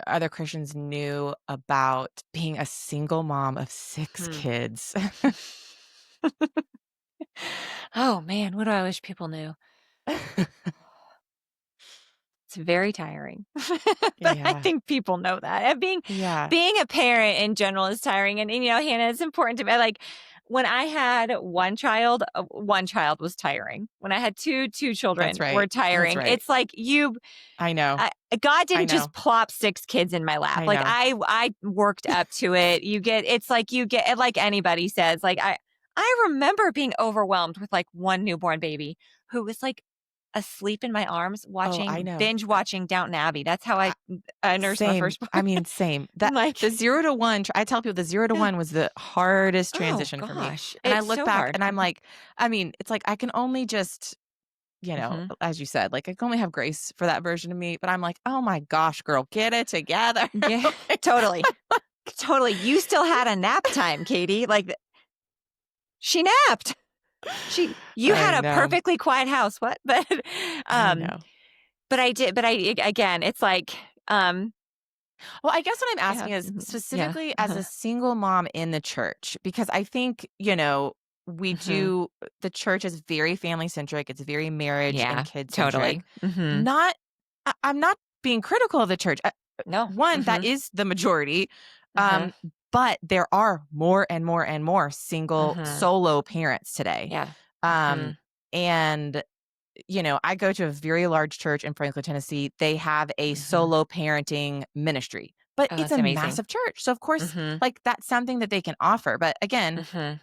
other Christians knew about being a single mom of 6 Hmm. kids? Oh, man, what do I wish people knew? It's very tiring, but I Yeah. think people know that. Yeah. Being a parent in general is tiring, and, Hannah, it's important to me. Like, when I had one child was tiring. When I had two That's children were right. That's tiring. right. It's like I know. I God I didn't just know. plop 6 kids in my lap. I Like, know. I worked up to it. It's like you get, like anybody says, like, I remember being overwhelmed with, like, one newborn baby who was, like, asleep in my arms Oh, I know. binge watching Downton Abbey. That's how I nursed my Same. firstborn. I mean, same. That the Like, 0 to 1, I tell people the 0 to yeah. 1 was the hardest Oh transition for me. gosh, And I it's look so back hard. and I'm like, I mean, it's like I can only just, Mhm. as you said, like I can only have grace for that version of me, but I'm like, "Oh my gosh, girl, get it together." Yeah, Like, totally. Totally. You still had a nap time, Katie. Like, she napped. You I had a know. perfectly quiet house. What? I Um, know. but again, it's like, Well, I guess what I'm yeah, asking is mhm, yeah, specifically as uh-huh, a single mom in the church, because I think, we mhm, do, the church is very family centric, it's very marriage and yeah, kid totally, centric. mhm, Not, I'm not being critical of the church. no, One, that mhm, is the majority. uh-huh, But there are more and more and more single mhm, solo parents today. yeah, Um, mhm, and I go to a very large church in Franklin, Tennessee. They have a mhm. solo parenting ministry, but Oh, it's that's a amazing. massive church. So, of course, Mhm, like that's something that they can offer. But again, mhm,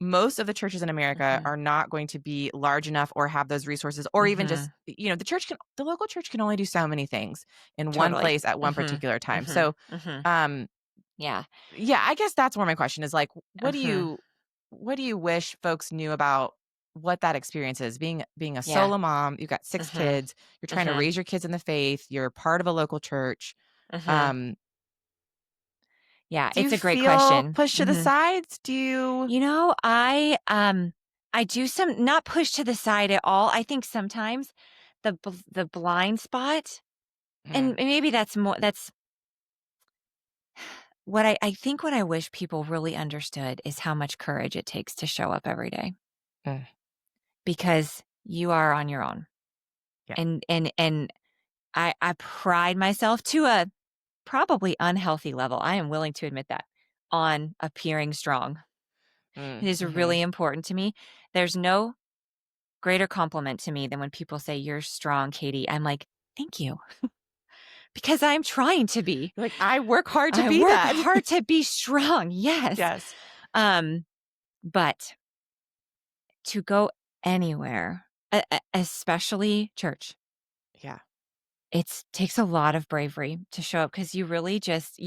most of the churches in America mhm, are not going to be large enough or have those resources, or even just, mhm, the local church can only do so many things in one totally, place at one mhm, particular time. mhm, So, mhm, um, yeah, yeah, I guess that's where my question is like, mhm, what do you wish folks knew about what that experience is? Being a yeah, solo mom, you've got 6 mhm, kids, you're trying to mhm, raise your kids in the faith, you're part of a local church. mhm. Um, Yeah, do it's you a great feel question. pushed to the Mhm. sides? Do you I do some, not push to the side at all. I think sometimes the blind spot, and Mm, maybe that's what I think what I wish people really understood is how much courage it takes to show up every day, mm, because you are on your own. yeah. And I pride myself to a probably unhealthy level. I am willing to admit that, on appearing strong. It is Mhm. really important to me. There's no greater compliment to me than when people say, "You're strong, Katie." I'm like, "Thank you." Because I'm trying to be. Like, I work hard to I be work that. hard to be strong, yes. Yes. Um, but to go anywhere, especially church, Yeah. it takes a lot of bravery to show up, because you really just,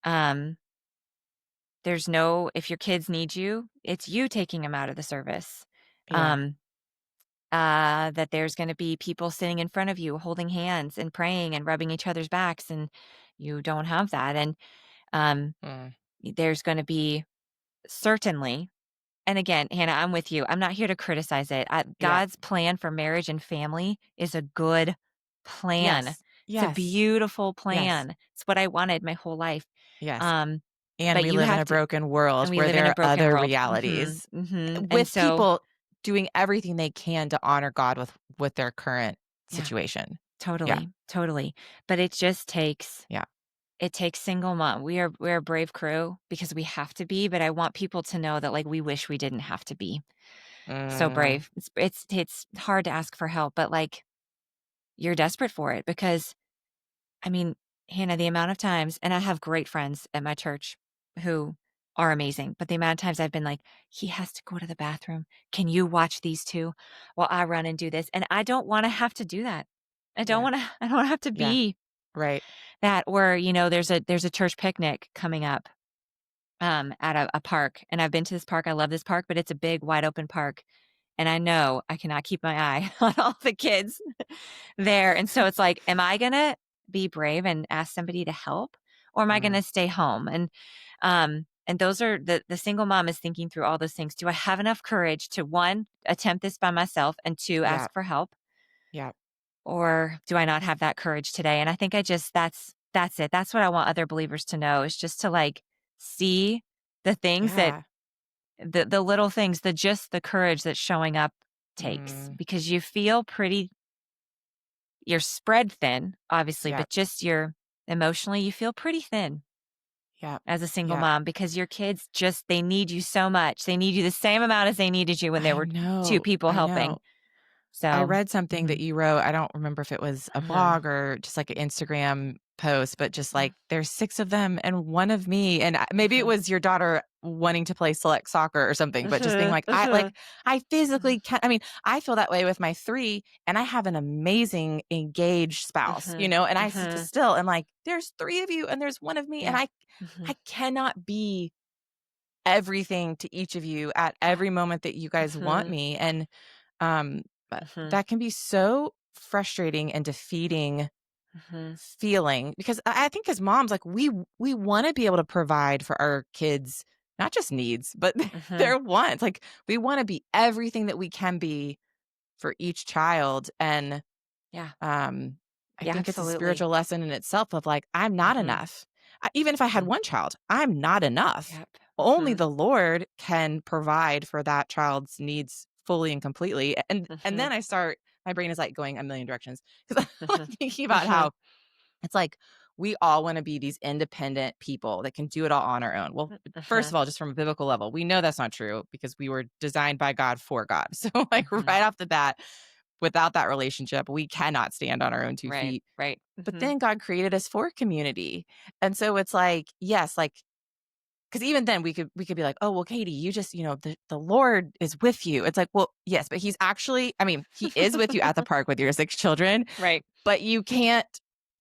um, there's no, if your kids need you, it's you taking them out of the service. Yeah. Um, that there's going to be people sitting in front of you holding hands and praying and rubbing each other's backs, and you don't have that. And um, Mm, there's going to be, certainly, and again, Hannah, I'm with you. I'm not here to criticize it. Yeah. God's plan for marriage and family is a good plan. Yes. It's a Yes. beautiful Yes. plan. It's what I wanted my whole life. Yes. Um, And but we you live in have a to, broken and world we where live in there a are broken other world. Mhm, realities mhm, and with so people doing everything they can to honor God with their current yeah, situation. Yeah. totally, totally. But Yeah. it takes single mom. We're a brave crew because we have to be, but I want people to know that, like, we wish we didn't have to be so Mm, brave. It's hard to ask for help, but, like, you're desperate for it because, I mean, Hannah, the amount of times, and I have great friends at my church who are amazing, but the amount of times I've been like, "He has to go to the bathroom. Can you watch these 2 while I run and do this?" And I don't wanna have to do that. yeah. I don't have to Yeah. be Right. that. Or, there's a church picnic coming up, at a park, and I've been to this park. I love this park, but it's a big, wide open park, and I know I cannot keep my eye on all the kids there, and so it's like, am I gonna be brave and ask somebody to help, or am I Mm, gonna stay home? And those are the single mom is thinking through all those things. Do I have enough courage to, 1, attempt this by myself, and 2, yeah. ask for help? Yeah. Or do I not have that courage today? And I think that's it. That's what I want other believers to know, is just to, like, see the things that, Yeah. the little things, just the courage that showing up takes, Mm, because you're spread thin, obviously, yeah. but just emotionally, you feel pretty thin Yeah. as a single Yeah. mom, because your kids they need you so much. They need you the same amount as they needed you when there I were 2 know. people I helping. know. I So, read something that mhm, you wrote. I don't remember if it was a mhm, blog or just like an Instagram post, but just mhm, like there's 6 of them and 1 of me. And maybe it mhm, was your daughter wanting to play select soccer or something, but just being mhm, like, mhm, I mhm, physically can't. I mean, I feel that way with my 3, and I have an amazing engaged spouse, mhm, and mhm. still am like, there's 3 of you and there's 1 of me, and Yeah. I Mhm. cannot be everything to each of you at Yeah. every moment that you guys want Mhm. me. And but Mhm. that can be so frustrating and defeating Mhm. feeling, because I think as moms, like, we want to be able to provide for our kids, not just needs, but Mhm. their wants. Like, we want to be everything that we can be for each child. And Yeah. um, I Yeah, think it's a absolutely. spiritual lesson in itself of like, I'm not Mhm. enough. Even if I had Mhm. 1 child, I'm not enough. Yep. Only Mhm. the Lord can provide for that child's needs fully and completely. And Mhm. then my brain is like going a million directions, because I'm like Mhm. thinking about Mhm. how it's like we all want to be these independent people that can do it all on our own. Well, first Mhm. of all, just from a biblical level, we know that's not true, because we were designed by God for God. So, like, Mhm. right off the bat, without that relationship, we cannot stand on our own 2 Right. feet. Right. But Mhm. then God created us for community. And so it's like, yes, like, because even then we could be like, oh, well, Katie, you just, the Lord is with you. It's like, well, yes, but he's actually, I mean, he is with you at the park with your 6 children, Right. but you can't.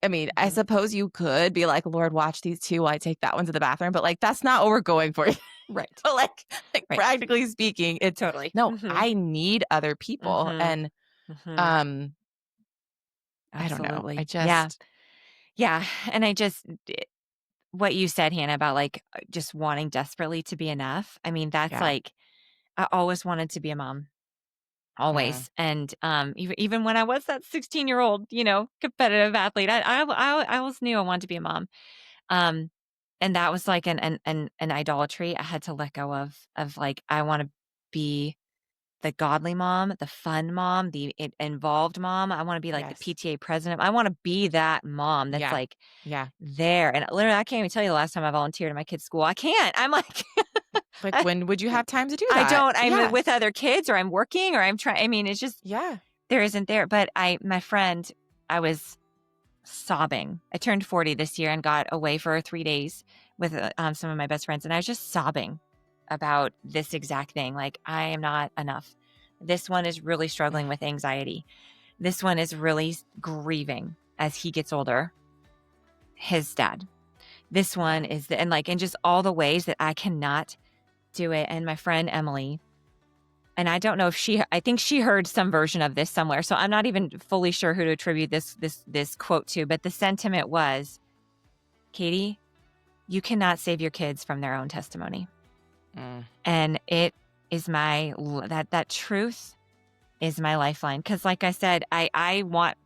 I mean, I Mhm. suppose you could be like, Lord, watch these 2 while I take that one to the bathroom. But like, that's not what we're going for. Right. So like Right. practically speaking, it's Totally. no, Mhm. I need other people. Mhm. And Mhm. um, I don't know. I Absolutely. Yeah. just, Yeah. And what you said, Hannah, about, like, just wanting desperately to be enough. I mean, that's yeah. like, I always wanted to be a mom. Mm, Always. And, even when I was that 16-year-old, competitive athlete, I always knew I wanted to be a mom. Um, and that was like an idolatry I had to let go of, like, I wanna be the godly mom, the fun mom, the involved mom. I wanna be like the yes. PTA president. I wanna be that mom that's, Yeah. like, Yeah. there. And literally, I can't even tell you the last time I volunteered at my kid's school. I can't. I'm like, Like, I when would you have time to do I that? don't. I'm Yeah. with other kids, or I'm working, or I'm trying. I mean, it's just, Yeah. there isn't there. But my friend, I was sobbing. I turned 40 this year and got away for 3 days with some of my best friends. And I was just sobbing about this exact thing. Like, I am not enough. This one is really struggling Ugh, with anxiety. This one is really grieving as he gets older, his dad. This one yeah. is, and like, in just all the ways that I cannot do it. And my friend Emily, and I don't know if I think she heard some version of this somewhere. So I'm not even fully sure who to attribute this quote to, but the sentiment was, Katie, you cannot save your kids from their own testimony. Mm, And it is that truth is my lifeline. Because like I said, I want,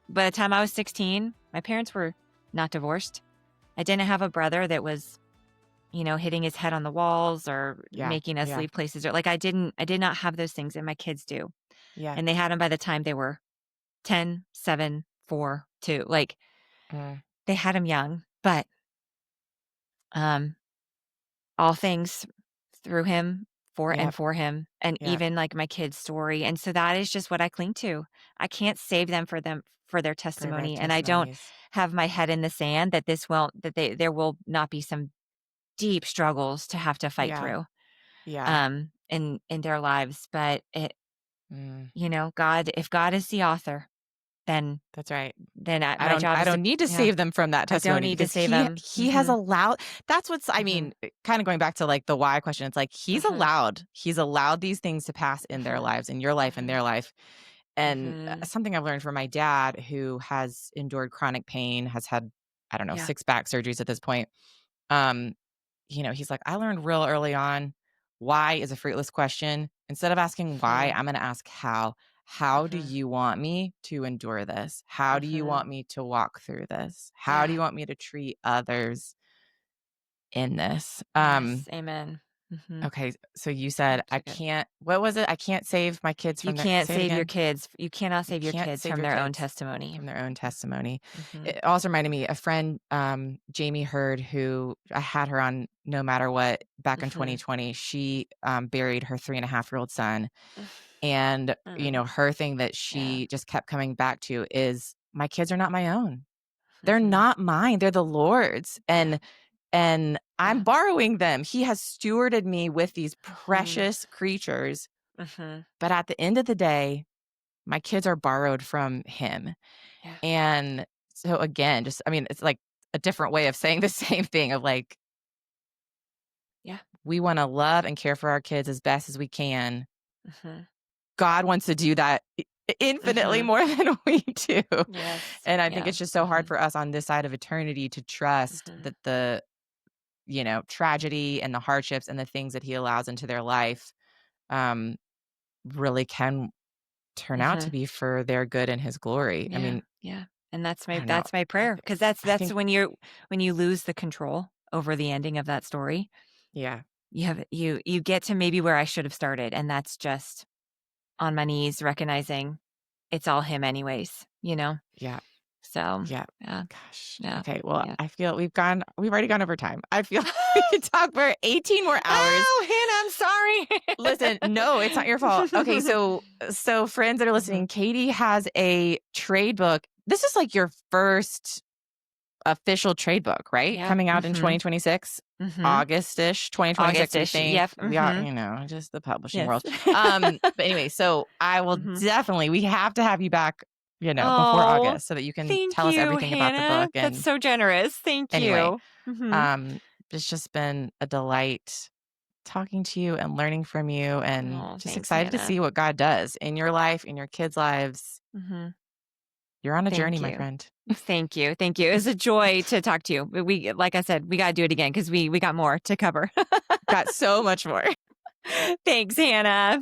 by the time I was 16, my parents were not divorced. I didn't have a brother that was, hitting his head on the walls or Yeah. making us Yeah. leave places, or like I did not have those things, and my kids do. Yeah. And they had them by the time they were 10, 7, 4, 2. Like Mm, they had them young, but um all things through him, yep. for him, and Yep. even like my kids' story. And so that is just what I cling to. I can't save them for their For their testimony. And I don't testimonies. have my head in the sand that there will not be some deep struggles to have to fight Yeah. through Yeah. in their lives. But Mm, God, if God is the author, then that's right. my job I is to, don't need to yeah, save them from that I don't testimony need to because save them. he has Mhm. allowed that's what's I Mhm. mean, kind of going back to like the why question, it's like Mhm. he's allowed these things to pass in their Mhm. lives, in your life, in Mhm. their life. And Mhm. something I've learned from my dad who has endured chronic pain, has had, I don't know, Yeah. 6 back surgeries at this point. Um, he's like, I learned real early on, why is a fruitless question. Instead of asking why, Mhm. I'm going to ask how. How do Mhm. you want me to endure this? How do you Mhm. want me to walk through this? How do Yeah. you want me to treat others in this? Yes. Amen. Mhm. Okay, so you said So good. what was it? I can't save my kids You from their can't say it save your again. kids. You cannot You save your can't kids save from your their own kids testimony. from their own testimony. Mhm. It also reminded me a friend, Jamie Hurd, who I had her on No Matter What back in Mhm. 2020. She buried her 3.5-year-old son. And, Mm. her thing that Yeah. she just kept coming back to is my kids are not my own. They're Mhm. not mine. They're the Lord's. Yeah. And I'm Yeah. borrowing them. He has stewarded me with these Mhm. precious creatures. Mhm. But at the end of the day, my kids are borrowed from him. Yeah. And so again, just I mean, it's like a different way of saying the same thing of like, Yeah. we want to love and care for our kids as best as we can. Mhm. God wants to do that infinitely Mhm. more than we do. Yes. And I think Yeah. it's just so hard Mhm. for us on this side of eternity to trust Mhm. that the, tragedy and the hardships and the things that he allows into their life um, really can turn out to Mhm. be for their good and his glory. I Yeah. mean, Yeah. And that's I my don't know. prayer, because I that's think, when you lose the control over the ending of that story. yeah, You get to maybe where I should have started, and that's just on my knees recognizing it's all him anyways, you know? yeah. So, Yeah. yeah, Gosh. yeah, Okay. Well, yeah. I feel we've already gone over time. I feel we could talk for 18 more hours. Oh, Hannah, Listen, I'm no, it's not your fault. Okay, sorry. so friends that are Mhm. listening, Katie has a trade book. This is like your first official trade book, right? Yeah, Coming out in mhm, 2026, mhm. August-ish, 2026, we August-ish, think. yep, We are, mhm, just the publishing yes. world. But anyway, so I will Mhm. definitely we have to have you back, before Oh, August so that you can thank tell us you, everything about the book. Hannah. That's And so generous. Thank anyway, you. Mhm. um, it's just been a delight talking to you and learning from you and Oh, just thanks, excited to Hannah. see what God does in your life, in your kids' lives. Mhm. You're on a journey, Thank my you. friend. Thank you. Thank you. It's a joy to talk to you. We like I said, we gotta do it again because we got more to cover. Got so much more. Thanks, Hannah.